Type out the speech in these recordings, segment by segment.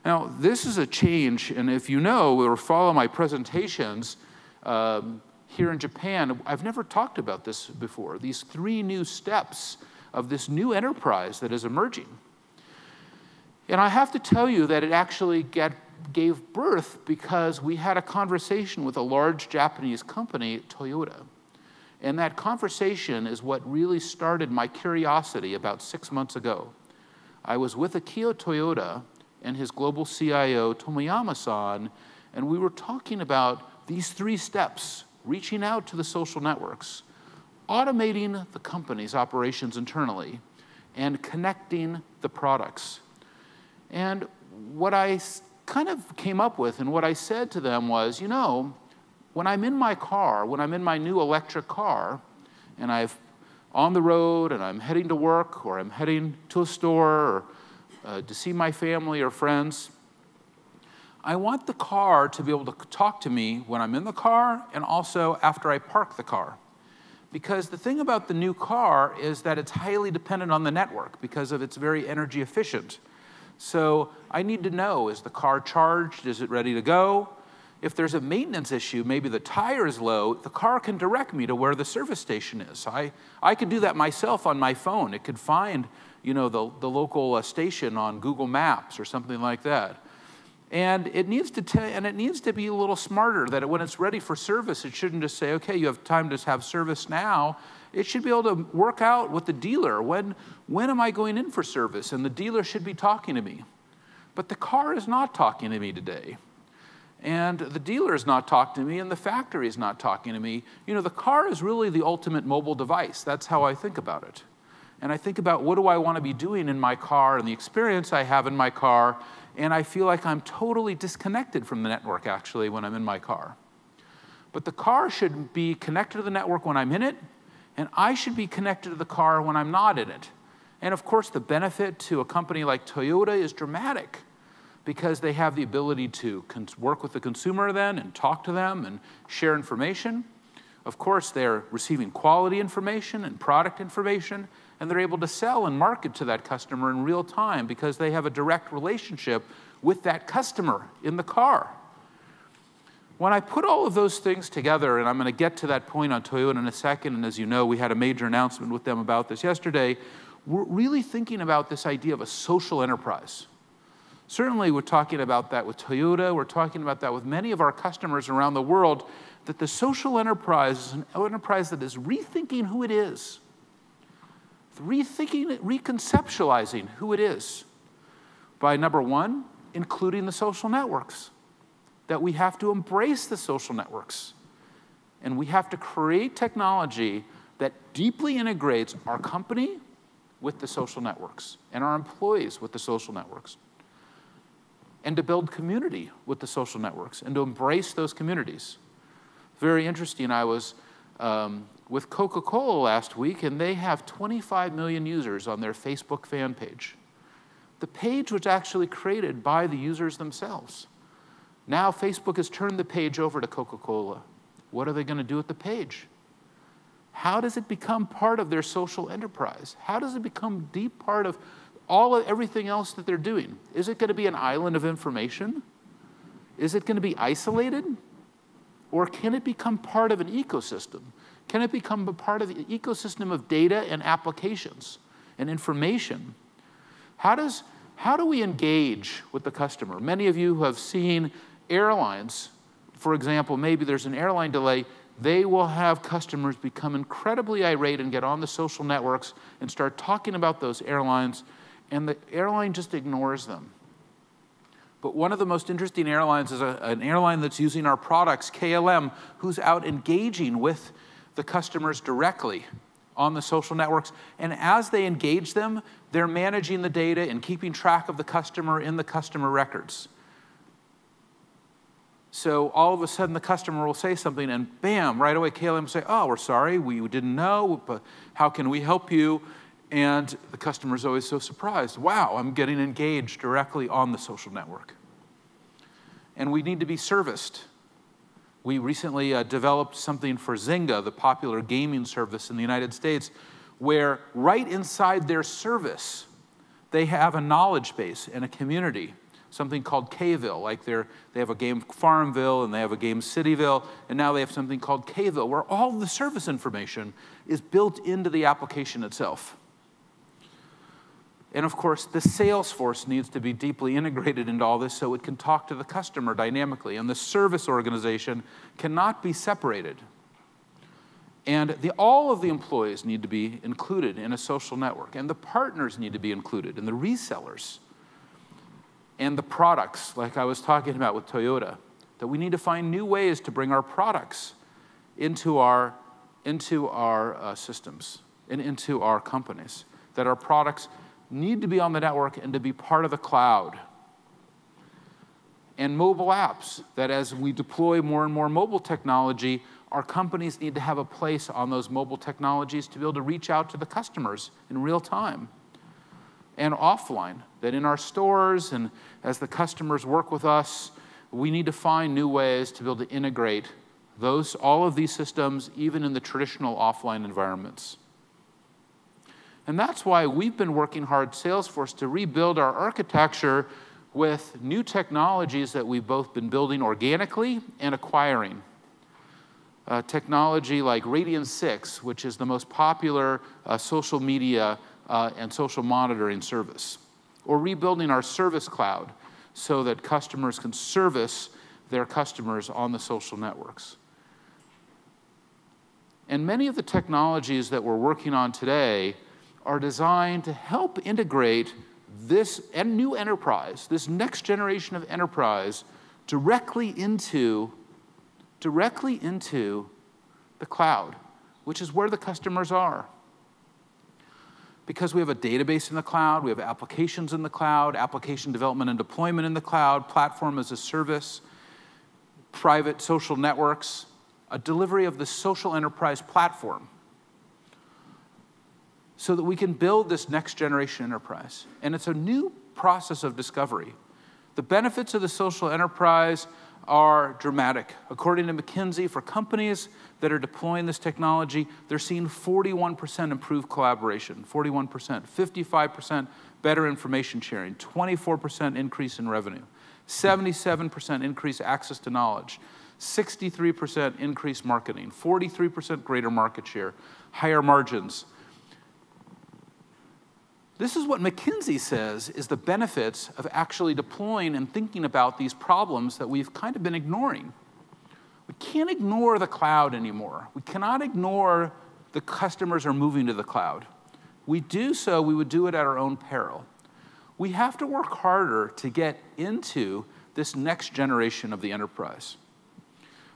Now, this is a change, and if you know or follow my presentations here in Japan, I've never talked about this before, these 3 new steps of this new enterprise that is emerging. And I have to tell you that it actually gave birth because we had a conversation with a large Japanese company, Toyota. And that conversation is what really started my curiosity about 6 months ago. I was with Akio Toyoda and his global CIO, Tomoyama-san, and we were talking about these 3 steps: reaching out to the social networks, automating the company's operations internally, and connecting the products. And what I kind of came up with and what I said to them was, you know, when I'm in my car, when I'm in my new electric car, and I'm on the road and I'm heading to work or I'm heading to a store or to see my family or friends, I want the car to be able to talk to me when I'm in the car and also after I park the car. Because the thing about the new car is that it's highly dependent on the network because of it's very energy efficient. So I need to know, is the car charged? Is it ready to go? If there's a maintenance issue, maybe the tire is low, the car can direct me to where the service station is. I could do that myself on my phone. It could find, you know, the local station on Google Maps or something like that. And it needs to be a little smarter that when it's ready for service, it shouldn't just say, okay, you have time to have service now. It should be able to work out with the dealer. When am I going in for service? And the dealer should be talking to me. But the car is not talking to me today. And the dealer is not talking to me, and the factory is not talking to me. You know, the car is really the ultimate mobile device. That's how I think about it. And I think about what do I want to be doing in my car and the experience I have in my car, and I feel like I'm totally disconnected from the network, actually, when I'm in my car. But the car should be connected to the network when I'm in it, and I should be connected to the car when I'm not in it. And of course, the benefit to a company like Toyota is dramatic because they have the ability to work with the consumer then and talk to them and share information. Of course, they're receiving quality information and product information, and they're able to sell and market to that customer in real time because they have a direct relationship with that customer in the car. When I put all of those things together, and I'm going to get to that point on Toyota in a second, and as you know, we had a major announcement with them about this yesterday, we're really thinking about this idea of a social enterprise. Certainly, we're talking about that with Toyota. We're talking about that with many of our customers around the world, that the social enterprise is an enterprise that is rethinking who it is, rethinking it, reconceptualizing who it is by, number one, including the social networks, that we have to embrace the social networks, and we have to create technology that deeply integrates our company with the social networks and our employees with the social networks, and to build community with the social networks and to embrace those communities. Very interesting, I was with Coca-Cola last week, and they have 25 million users on their Facebook fan page. The page was actually created by the users themselves. Now Facebook has turned the page over to Coca-Cola. What are they going to do with the page? How does it become part of their social enterprise? How does it become deep part of everything else that they're doing? Is it going to be an island of information? Is it going to be isolated? Or can it become part of an ecosystem? Can it become a part of the ecosystem of data and applications and information? How do we engage with the customer? Many of you who have seen airlines, for example, maybe there's an airline delay, they will have customers become incredibly irate and get on the social networks and start talking about those airlines, and the airline just ignores them. But one of the most interesting airlines is an airline that's using our products, KLM, who's out engaging with the customers directly on the social networks. And as they engage them, they're managing the data and keeping track of the customer in the customer records. So all of a sudden, the customer will say something, and bam, right away, KLM will say, oh, we're sorry, we didn't know, but how can we help you? And the customer's always so surprised. Wow, I'm getting engaged directly on the social network. And we need to be serviced. We recently developed something for Zynga, the popular gaming service in the United States, where right inside their service, they have a knowledge base and a community something called Kville, like they have a game Farmville and they have a game Cityville, and now they have something called Kville, where all the service information is built into the application itself. And of course, the Salesforce needs to be deeply integrated into all this so it can talk to the customer dynamically, and the service organization cannot be separated. And all of the employees need to be included in a social network, and the partners need to be included, and the resellers, and the products, like I was talking about with Toyota, that we need to find new ways to bring our products into our systems and into our companies, that our products need to be on the network and to be part of the cloud. And mobile apps, that as we deploy more and more mobile technology, our companies need to have a place on those mobile technologies to be able to reach out to the customers in real time. And offline, that in our stores and as the customers work with us, we need to find new ways to be able to integrate all of these systems, even in the traditional offline environments. And that's why we've been working hard at Salesforce to rebuild our architecture with new technologies that we've both been building organically and acquiring. Technology like Radian6, which is the most popular social media and social monitoring service. Or rebuilding our service cloud so that customers can service their customers on the social networks. And many of the technologies that we're working on today are designed to help integrate this new enterprise, this next generation of enterprise, directly into the cloud, which is where the customers are. Because we have a database in the cloud, we have applications in the cloud, application development and deployment in the cloud, platform as a service, private social networks, a delivery of the social enterprise platform, so that we can build this next generation enterprise. And it's a new process of discovery. The benefits of the social enterprise are dramatic. According to McKinsey, for companies that are deploying this technology, they're seeing 41% improved collaboration, 41%, 55% better information sharing, 24% increase in revenue, 77% increased access to knowledge, 63% increased marketing, 43% greater market share, higher margins. This is what McKinsey says is the benefits of actually deploying and thinking about these problems that we've kind of been ignoring. We can't ignore the cloud anymore. We cannot ignore the customers are moving to the cloud. We do so, we would do it at our own peril. We have to work harder to get into this next generation of the enterprise.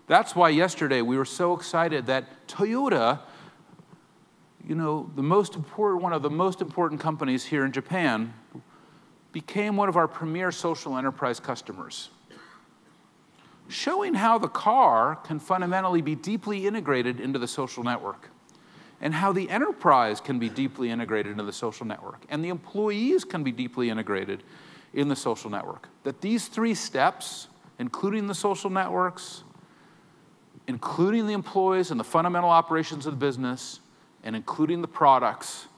That's why yesterday we were so excited that Toyota, one of the most important companies here in Japan, became one of our premier social enterprise customers, showing how the car can fundamentally be deeply integrated into the social network, and how the enterprise can be deeply integrated into the social network, and the employees can be deeply integrated in the social network. That these three steps, including the social networks, including the employees and the fundamental operations of the business, and including the products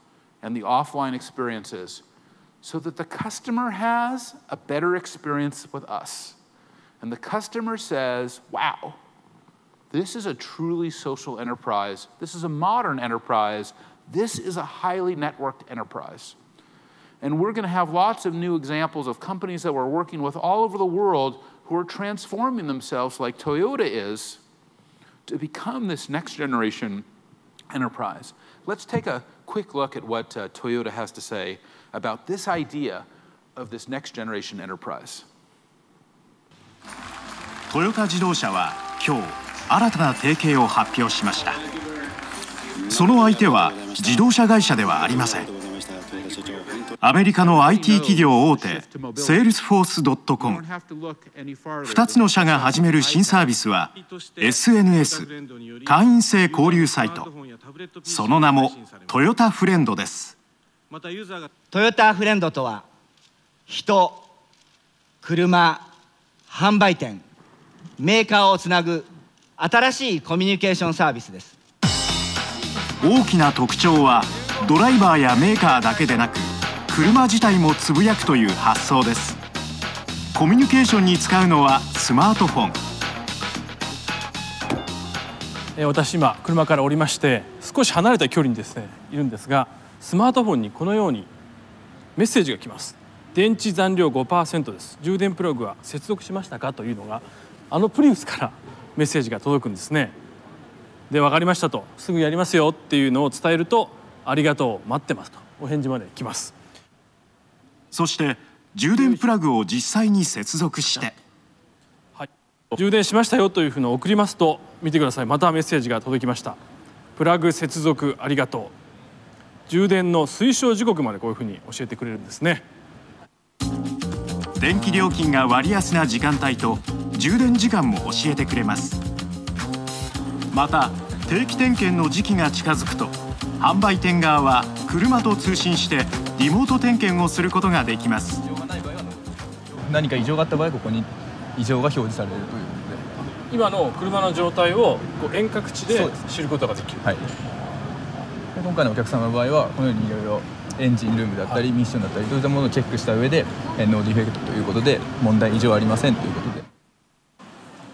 and the offline experiences, so that the customer has a better experience with us. And the customer says, wow, this is a truly social enterprise. This is a modern enterprise. This is a highly networked enterprise. And we're going to have lots of new examples of companies that we're working with all over the world who are transforming themselves like Toyota is to become this next generation enterprise. Let's take a quick look at what Toyota has to say about this idea of this next generation enterprise. トヨタ自動車は今日新たな提携を発表しました。その相手は自動車会社ではありません。アメリカの IT 企業大手 Salesforce.com。 2つの社が始める新サービスは SNS 会員制交流サイト、その名もトヨタフレンドです。トヨタフレンドとは人、車、販売店、メーカーをつなぐ新しいコミュニケーションサービスです。大きな特徴はドライバーやメーカーだけでなく車自体もつぶやくという発想です。コミュニケーションに使うのはスマートフォン。私今車から降りまして少し離れた距離にですねいるんですが、スマートフォンにこのようにメッセージが来ます。電池残量 5% です。充電プラグは接続しましたかというのがプリウスからメッセージが届くんですね。で、分かりましたと、すぐやりますよっていうのを伝えると、ありがとう、待ってますとお返事まで来ます。そして充電プラグを実際に接続して、はい、充電しましたよというふうに送りますと、見てください、またメッセージが届きました。プラグ接続ありがとう。充電の推奨時刻までこういうふうに教えてくれるんですね。電気料金が割安な時間帯と充電時間も教えてくれます。また定期点検の時期が近づくと、販売店側は車と通信してリモート点検をすることができます。何か異常があった場合、ここに異常が表示されるということで、今の車の状態を遠隔地で知ることができる。はい、で今回のお客様の場合はこのようにいろいろエンジンルームだったりミッションだったりといったものをチェックした上でノーディフェクトということで問題異常ありませんということで、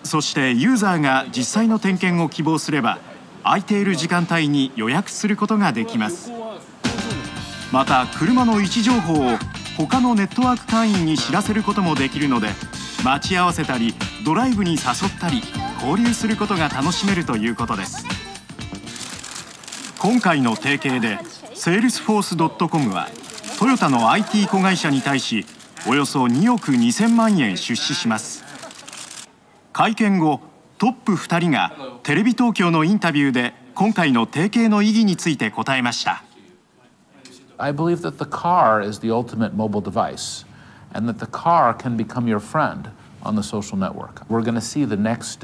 そしてユーザーが実際の点検を希望すれば空いている時間帯に予約することができます。また車の位置情報を他のネットワーク会員に知らせることもできるので、待ち合わせたりドライブに誘ったり交流することが楽しめるということです。今回の提携でSalesforce.com はトヨタの IT 子会社に対しおよそ2億2000万円出資します。会見後、トップ2人がテレビ東京のインタビューで今回の提携の意義について答えました。I believe that the car is the ultimate mobile device, and that the car can become your friend on the social network. We're going to see the next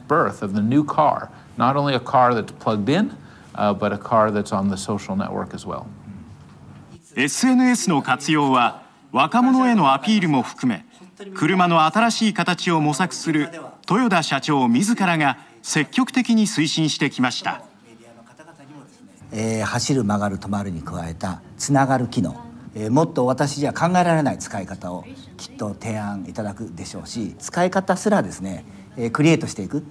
birth of the new car, not only a car that's plugged in, but a car that's on the social network as well. SNS の活用は若者へのアピールも含め、車の新しい形を模索する豊田社長自らが積極的に推進してきました。走る、曲がる、止まるに加えたつながる機能、もっと私じゃ考えられない使い方をきっと提案いただくでしょうし、使い方すらですねクリエイトしていく、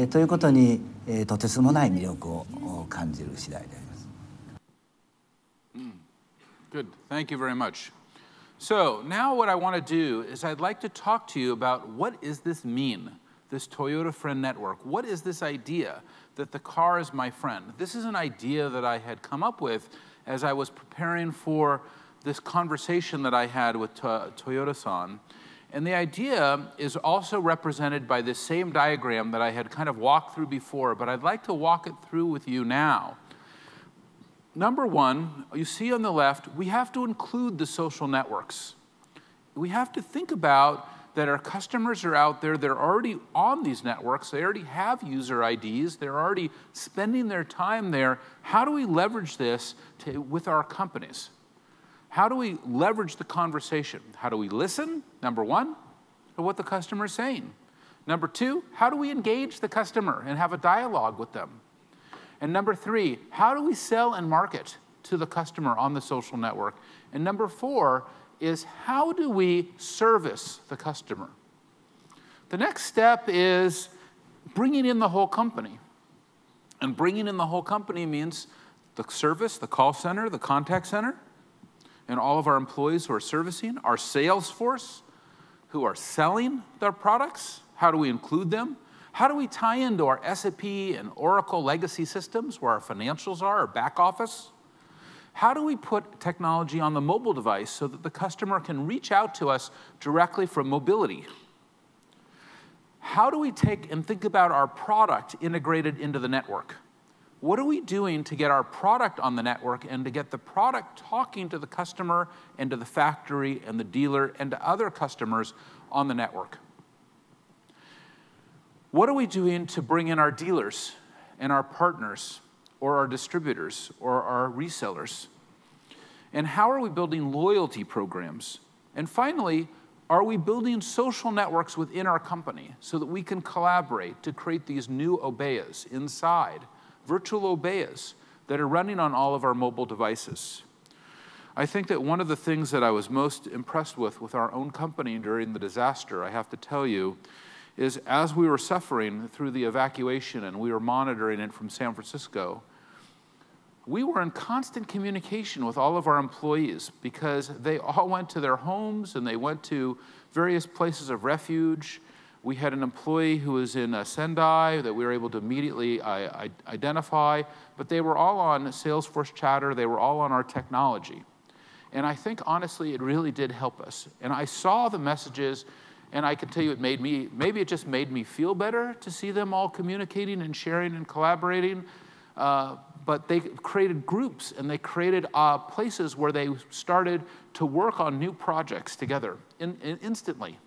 ということに、とてつもない魅力を感じる次第であります。Good. Thank you very much. So now what I want to do is I'd like to talk to you about what does this mean, this Toyota Friend Network. What is this idea that the car is my friend? This is an idea that I had come up with as I was preparing for this conversation that I had with Toyota-san. And the idea is also represented by this same diagram that I had kind of walked through before, but I'd like to walk it through with you now. Number one, you see on the left, we have to include the social networks. We have to think about that our customers are out there, they're already on these networks, they already have user IDs, they're already spending their time there. How do we leverage this with our companies? How do we leverage the conversation? How do we listen, number one, to what the customer is saying? Number two, how do we engage the customer and have a dialogue with them? And number three, how do we sell and market to the customer on the social network? And number four is how do we service the customer? The next step is bringing in the whole company. And bringing in the whole company means the service, the call center, the contact center, and all of our employees who are servicing, our Salesforce, who are selling their products. How do we include them? How do we tie into our SAP and Oracle legacy systems where our financials are, our back office? How do we put technology on the mobile device so that the customer can reach out to us directly from mobility? How do we take and think about our product integrated into the network? What are we doing to get our product on the network and to get the product talking to the customer and to the factory and the dealer and to other customers on the network? What are we doing to bring in our dealers and our partners or our distributors or our resellers? And how are we building loyalty programs? And finally, are we building social networks within our company so that we can collaborate to create these new obeyas inside, virtual obeyas that are running on all of our mobile devices? I think that one of the things that I was most impressed with our own company during the disaster, I have to tell you, is as we were suffering through the evacuation and we were monitoring it from San Francisco, we were in constant communication with all of our employees because they all went to their homes and they went to various places of refuge. We had an employee who was in Sendai that we were able to immediately identify, but they were all on Salesforce Chatter, they were all on our technology. And I think, honestly, it really did help us. And I saw the messages, and I can tell you maybe it just made me feel better to see them all communicating and sharing and collaborating. But they created groups, and they created places where they started to work on new projects together instantly.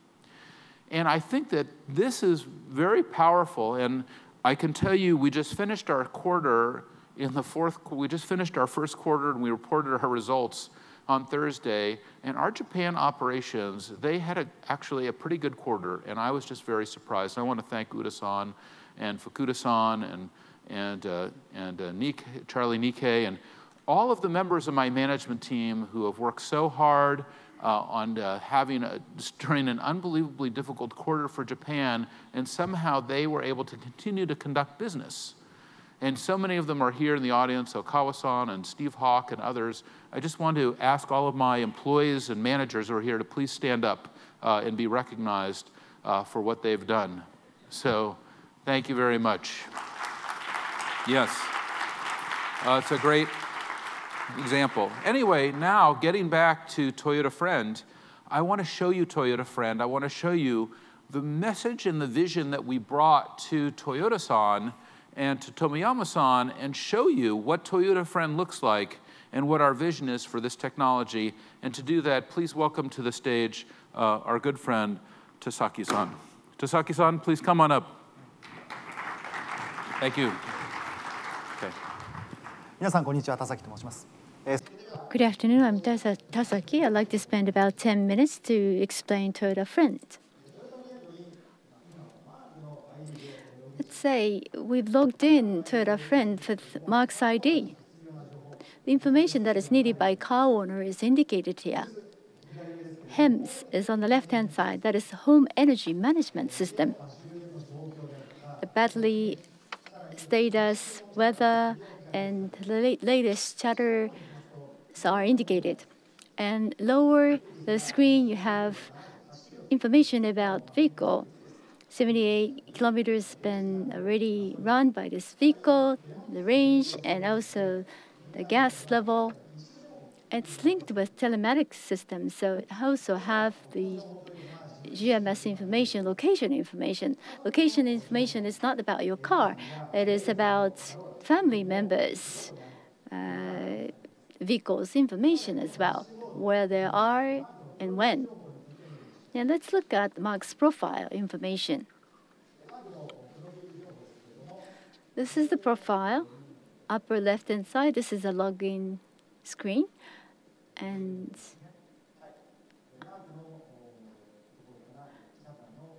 And I think that this is very powerful, and I can tell you we just finished our quarter we just finished our first quarter, and we reported our results on Thursday, and our Japan operations, they had actually a pretty good quarter, and I was just very surprised. I want to thank Uda-san and Fukuda-san and Charlie Nikkei, and all of the members of my management team who have worked so hard on during an unbelievably difficult quarter for Japan, and somehow they were able to continue to conduct business. And so many of them are here in the audience, Okawa-san and Steve Hawk and others. I just want to ask all of my employees and managers who are here to please stand up and be recognized for what they've done. So thank you very much. Yes, it's a great example. Anyway, now getting back to Toyota Friend, I want to show you Toyota Friend. I want to show you the message and the vision that we brought to Toyota-san and to Tomiyama-san and show you what Toyota Friend looks like and what our vision is for this technology. And to do that, please welcome to the stage our good friend, Tasaki-san. Tasaki-san, please come on up. Thank you. Okay. 皆さんこんにちは、田崎と申します。Good afternoon, I'm Tasaki. I'd like to spend about 10 minutes to explain Toyota Friend. Let's say we've logged in Toyota Friend with Marc's ID. The information that is needed by car owner is indicated here. HEMS is on the left-hand side. That is Home Energy Management System. The battery status, weather, and the latest chatter are indicated. And lower the screen, you have information about vehicle. 78 kilometers been already run by this vehicle, the range, and also the gas level. It's linked with telematics system, so it also have the GMS information, location information. Location information is not about your car. It is about family members, vehicles information as well, where they are and when. And let's look at Marc's profile information. This is the profile, upper left-hand side. This is a login screen. And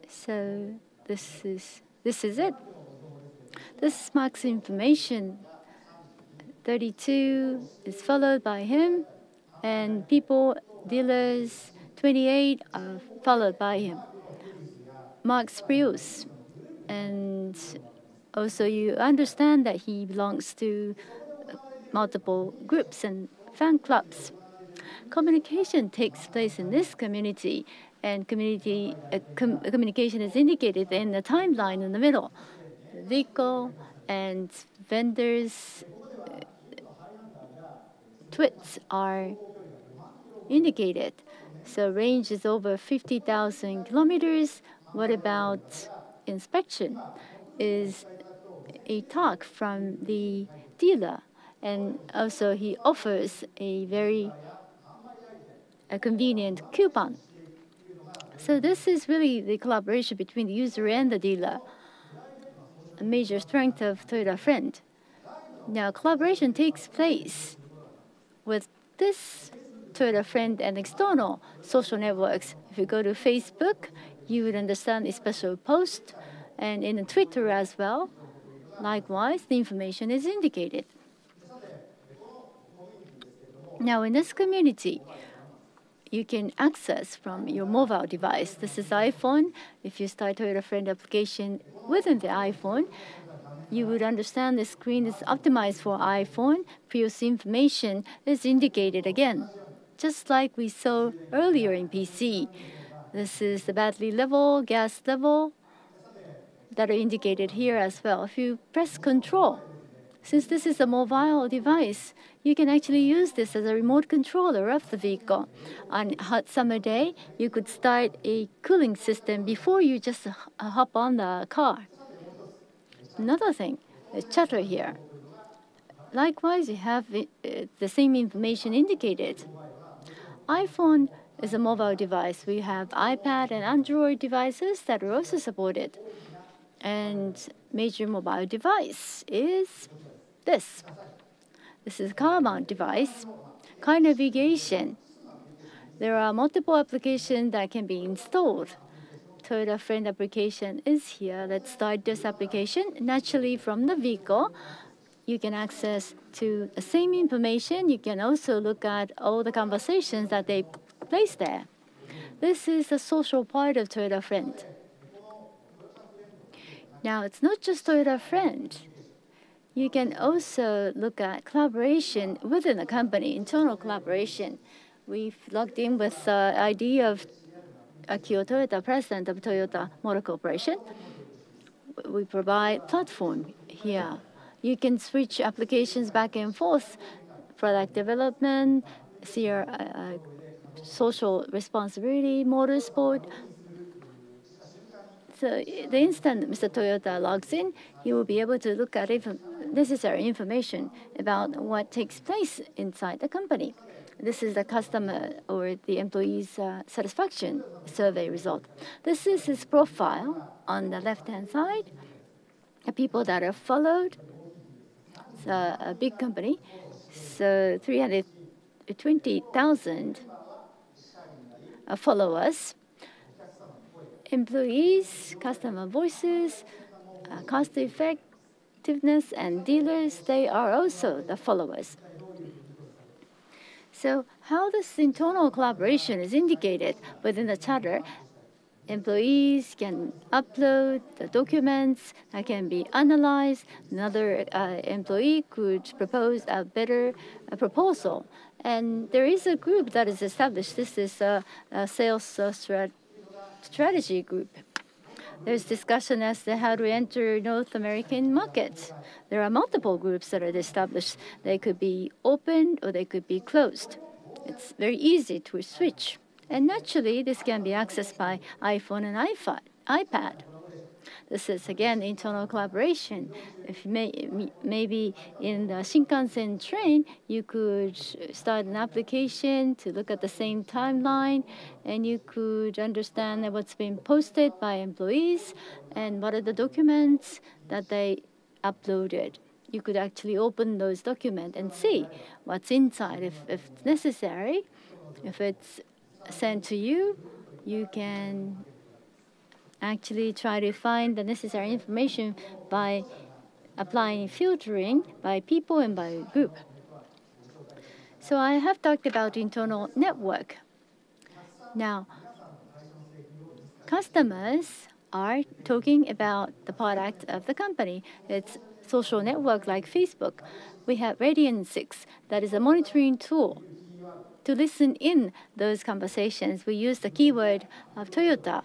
so this is it. This is Marc's information. 32 is followed by him, and people, dealers, 28 are followed by him. Marc's Prius. And also you understand that he belongs to multiple groups and fan clubs. Communication takes place in this community, and communication is indicated in the timeline in the middle. The vehicle and vendors' tweets are indicated. So range is over 50,000 kilometers. What about inspection? Is a talk from the dealer, and also he offers a very convenient coupon. So this is really the collaboration between the user and the dealer, a major strength of Toyota Friend. Now collaboration takes place with this Toyota Friend and external social networks. If you go to Facebook, you would understand a special post, and in Twitter as well. Likewise, the information is indicated. Now, in this community, you can access from your mobile device. This is iPhone. If you start Toyota Friend application within the iPhone, you would understand the screen is optimized for iPhone. Previous information is indicated again, just like we saw earlier in PC. This is the battery level, gas level that are indicated here as well. If you press Control, since this is a mobile device, you can actually use this as a remote controller of the vehicle. On a hot summer day, you could start a cooling system before you just hop on the car. Another thing is chatter here. Likewise, you have the same information indicated. iPhone is a mobile device. We have iPad and Android devices that are also supported. And major mobile device is this. This is a car mount device, car navigation. There are multiple applications that can be installed. Toyota Friend application is here. Let's start this application. Naturally, from the vehicle, you can access to the same information. You can also look at all the conversations that they place there. This is the social part of Toyota Friend. Now, it's not just Toyota Friend. You can also look at collaboration within the company, internal collaboration. We've logged in with the ID of Akio Toyoda, president of Toyota Motor Corporation. We provide platform here. You can switch applications back and forth, product development, social responsibility, motorsport. So the instant Mr. Toyota logs in, he will be able to look at necessary information about what takes place inside the company. This is the customer or the employee's satisfaction survey result. This is his profile on the left-hand side. The people that are followed, it's a big company, so 320,000 followers. Employees, customer voices, cost effectiveness, and dealers, they are also the followers. So how this internal collaboration is indicated within the chatter, employees can upload the documents that can be analyzed. Another employee could propose a better proposal. And there is a group that is established. This is a sales strategy group. There's discussion as to how to enter North American markets. There are multiple groups that are established. They could be open or they could be closed. It's very easy to switch. And naturally, this can be accessed by iPhone and iPad. This is, again, internal collaboration. If maybe in the Shinkansen train, you could start an application to look at the same timeline, and you could understand what's been posted by employees and what are the documents that they uploaded. You could actually open those documents and see what's inside. If necessary, if it's sent to you, you can actually try to find the necessary information by applying filtering by people and by group. So I have talked about internal network. Now, customers are talking about the product of the company. It's social network like Facebook. We have Radian 6, that is a monitoring tool. To listen in those conversations, we use the keyword of Toyota.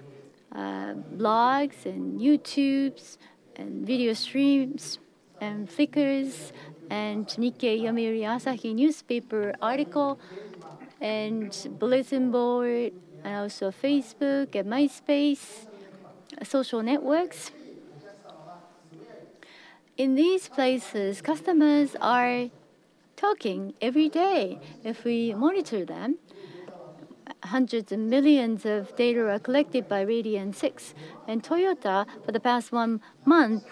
Blogs and YouTubes and video streams and Flickrs and Nikkei Yomiuri Asahi newspaper article and bulletin board and also Facebook and MySpace, social networks. In these places, customers are talking every day. If we monitor them, hundreds of millions of data are collected by Radian 6. And Toyota, for the past 1 month,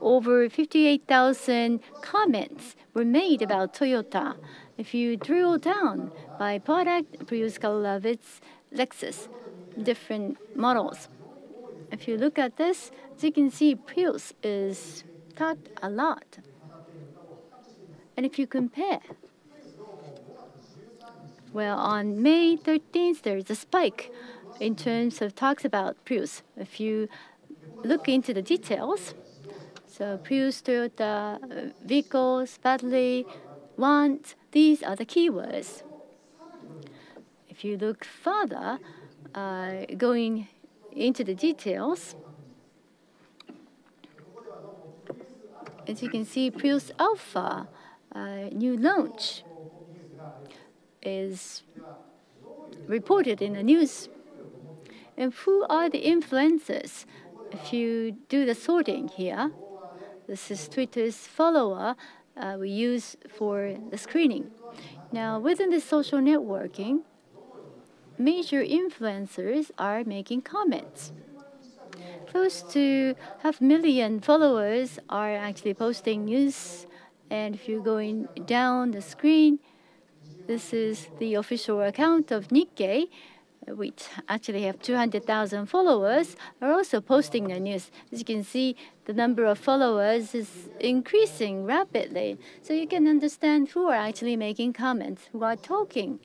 over 58,000 comments were made about Toyota. If you drill down by product, Prius, Kalavitz, Lexus, different models. If you look at this, as you can see, Prius is talked a lot. And if you compare Well, on May 13th, there's a spike in terms of talks about Prius. If you look into the details, so Prius, Toyota, vehicles, battery, want, these are the keywords. If you look further, going into the details, as you can see, Prius Alpha new launch is reported in the news. And who are the influencers? If you do the sorting here, this is Twitter's follower we use for the screening. Now, within the social networking, major influencers are making comments. Close to 500,000 followers are actually posting news. And if you're going down the screen, this is the official account of Nikkei, which actually have 200,000 followers, are also posting the news. As you can see, the number of followers is increasing rapidly. So you can understand who are actually making comments, who are talking.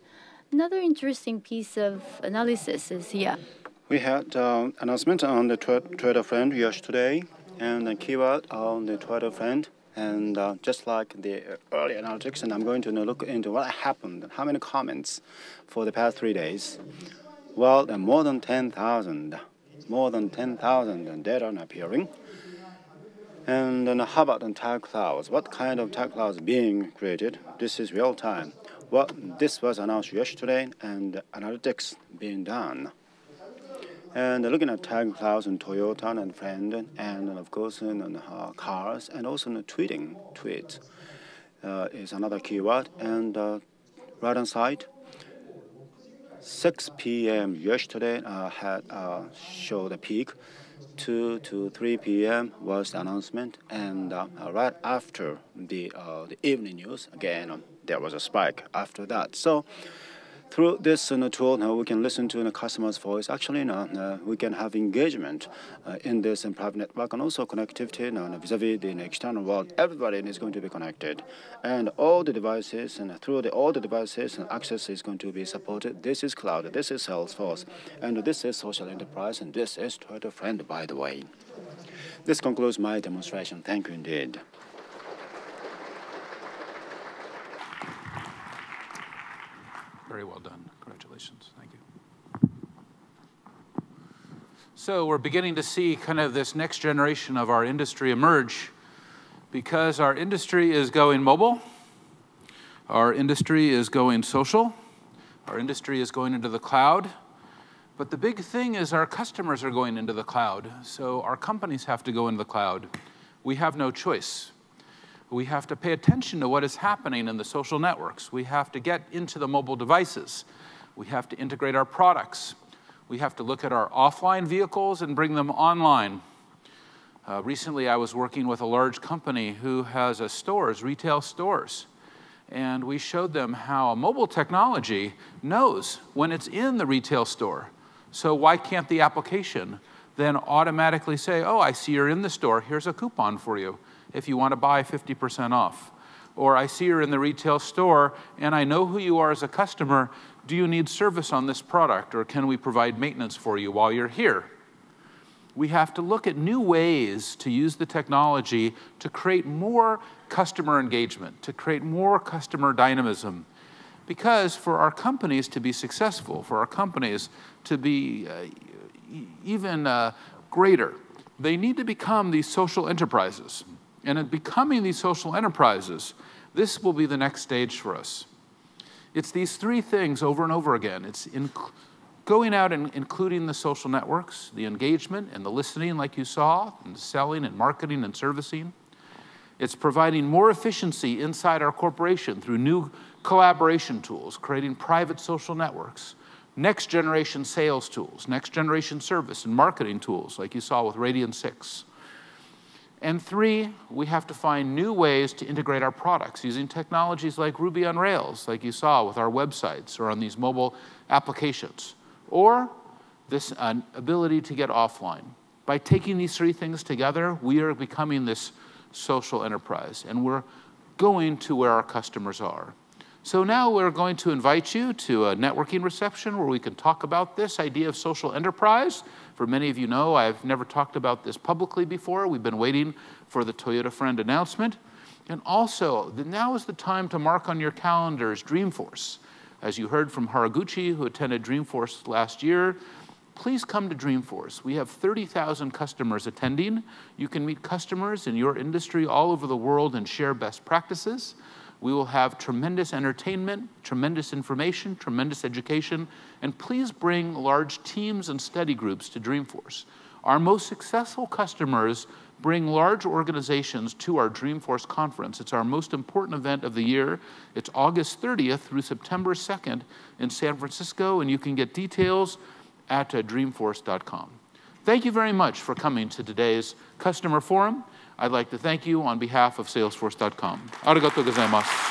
Another interesting piece of analysis is here. We had announcement on the Twitter friend yesterday, and the keyword on the Twitter friend. And just like the early analytics, and I'm going to look into what happened, how many comments for the past 3 days. Well, more than 10,000 data are appearing. And then how about the tag clouds? What kind of tag clouds being created? This is real time. Well, this was announced yesterday, and analytics being done. And looking at tag clouds in Toyota and friend, and of course in cars, and also in tweeting. Tweet is another keyword. And right on side, 6 p.m. yesterday had showed a peak. 2 to 3 p.m. was the announcement, and right after the evening news, again there was a spike after that. So through this tool, now we can listen to the customer's voice. Actually, we can have engagement in this private network, and also connectivity vis-a-vis the external world. Everybody is going to be connected, and all the devices, and through all the devices, and access is going to be supported. This is cloud. This is Salesforce, and this is social enterprise, and this is Twitter friend, by the way. This concludes my demonstration. Thank you indeed. Very well done. Congratulations. Thank you. So we're beginning to see kind of this next generation of our industry emerge, because our industry is going mobile, our industry is going social, our industry is going into the cloud. But the big thing is our customers are going into the cloud. So our companies have to go into the cloud. We have no choice. We have to pay attention to what is happening in the social networks. We have to get into the mobile devices. We have to integrate our products. We have to look at our offline vehicles and bring them online. Recently, I was working with a large company who has retail stores. And we showed them how mobile technology knows when it's in the retail store. So why can't the application then automatically say, oh, I see you're in the store. Here's a coupon for you if you want to buy 50% off. Or I see you're in the retail store, and I know who you are as a customer. Do you need service on this product, or can we provide maintenance for you while you're here? We have to look at new ways to use the technology to create more customer engagement, to create more customer dynamism. Because for our companies to be successful, for our companies to be even greater, they need to become these social enterprises. And in becoming these social enterprises, this will be the next stage for us. It's these three things over and over again. It's going out and including the social networks, the engagement and the listening like you saw, and the selling and marketing and servicing. It's providing more efficiency inside our corporation through new collaboration tools, creating private social networks, next generation sales tools, next generation service and marketing tools like you saw with Radian 6. And 3, we have to find new ways to integrate our products using technologies like Ruby on Rails, like you saw with our websites or on these mobile applications, or this ability to get offline. By taking these 3 things together, we are becoming this social enterprise, and we're going to where our customers are. So now we're going to invite you to a networking reception where we can talk about this idea of social enterprise. For many of you know, I've never talked about this publicly before. We've been waiting for the Toyota Friend announcement. And also, now is the time to mark on your calendars Dreamforce. As you heard from Haraguchi, who attended Dreamforce last year, please come to Dreamforce. We have 30,000 customers attending. You can meet customers in your industry all over the world and share best practices. We will have tremendous entertainment, tremendous information, tremendous education, and please bring large teams and study groups to Dreamforce. Our most successful customers bring large organizations to our Dreamforce conference. It's our most important event of the year. It's August 30th through September 2nd in San Francisco, and you can get details at dreamforce.com. Thank you very much for coming to today's customer forum. I'd like to thank you on behalf of Salesforce.com. Arigatou gozaimasu.